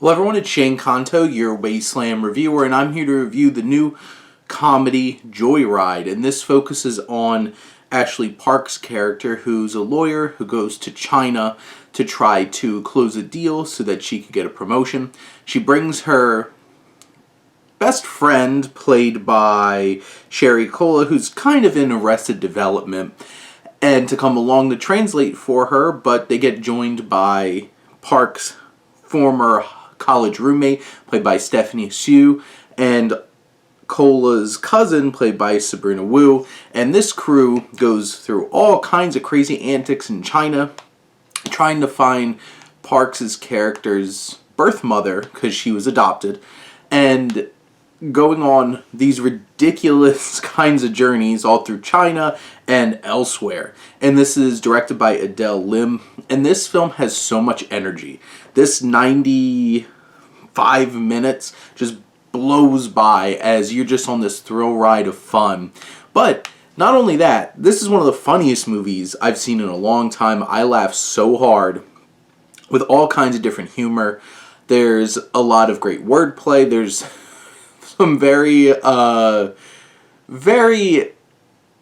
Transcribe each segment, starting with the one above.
Hello everyone, it's Shane Kanto, your Wasteland reviewer, and I'm here to review the new comedy Joyride. And this focuses on Ashley Park's character, who's a lawyer who goes to China to try to close a deal so that she could get a promotion. She brings her best friend, played by Sherry Cola, who's kind of in Arrested Development, and to come along to translate for her, but they get joined by Park's former college roommate, played by Stephanie Hsu, and Cola's cousin, played by Sabrina Wu. And this crew goes through all kinds of crazy antics in China, trying to find Parks' character's birth mother, because she was adopted, and going on these ridiculous kinds of journeys all through China and elsewhere. And this is directed by Adele Lim, and this film has so much energy. This 95 minutes just blows by as you're just on this thrill ride of fun. But not only that, this is one of the funniest movies I've seen in a long time. I laugh so hard with all kinds of different humor. There's a lot of great wordplay. There's some very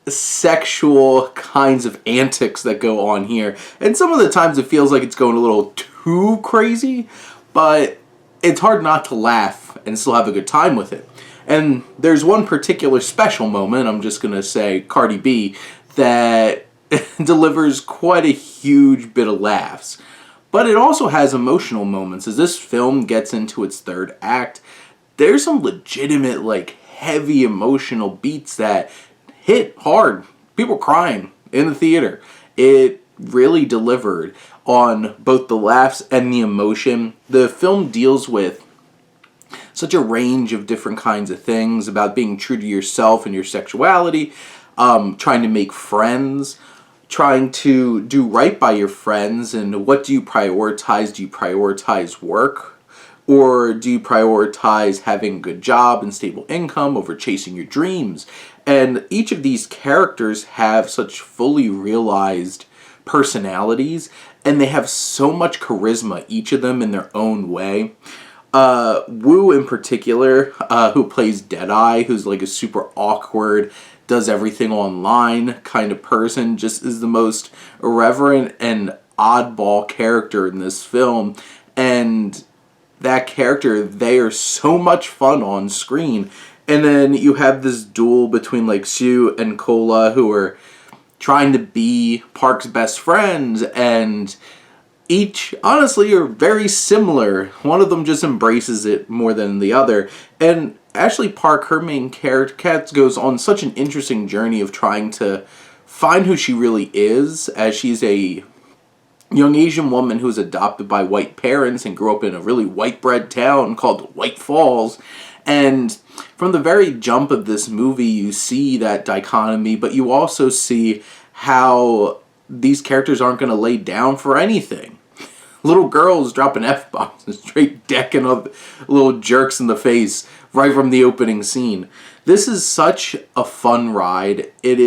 sexual kinds of antics that go on here. And some of the times it feels like it's going a little too crazy, but it's hard not to laugh and still have a good time with it. And there's one particular special moment, I'm just going to say Cardi B, that delivers quite a huge bit of laughs. But it also has emotional moments. As this film gets into its third act, there's some legitimate, heavy emotional beats that hit hard. People crying in the theater. It really delivered on both the laughs and the emotion. The film deals with such a range of different kinds of things about being true to yourself and your sexuality, trying to make friends, trying to do right by your friends, and what do you prioritize? Do you prioritize work? Or do you prioritize having a good job and stable income over chasing your dreams? And each of these characters have such fully realized personalities, and they have so much charisma, each of them in their own way. Wu in particular, who plays Deadeye, who's like a super awkward, does everything online kind of person, just is the most irreverent and oddball character in this film. And that character, they are so much fun on screen. And then you have this duel between Hsu and Cola, who are trying to be Park's best friends, and each honestly are very similar. One of them just embraces it more than the other. And Ashley Park, her main character, Kat, goes on such an interesting journey of trying to find who she really is, as she's a young Asian woman who was adopted by white parents and grew up in a really white bread town called White Falls. And from the very jump of this movie, you see that dichotomy, but you also see how these characters aren't going to lay down for anything. Little girls dropping F-bombs and straight decking up little jerks in the face right from the opening scene. This is such a fun ride. It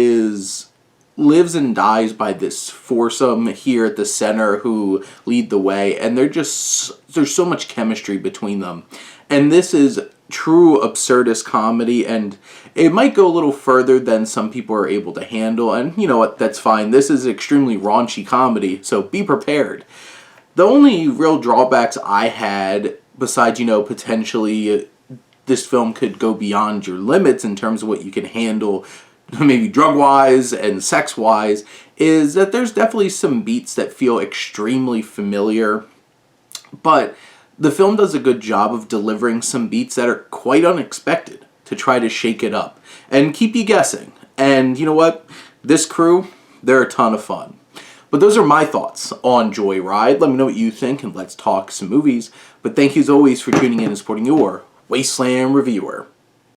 lives and dies by this foursome here at the center who lead the way, and there's so much chemistry between them. And this is true absurdist comedy, and it might go a little further than some people are able to handle, and you know what, that's fine. This is extremely raunchy comedy, so be prepared. The only real drawbacks I had, besides, potentially this film could go beyond your limits in terms of what you can handle, maybe drug-wise and sex-wise, is that there's definitely some beats that feel extremely familiar, but the film does a good job of delivering some beats that are quite unexpected to try to shake it up and keep you guessing. And you know what? This crew, they're a ton of fun. But those are my thoughts on Joyride. Let me know what you think, and let's talk some movies. But thank you as always for tuning in and supporting your Wasteland reviewer.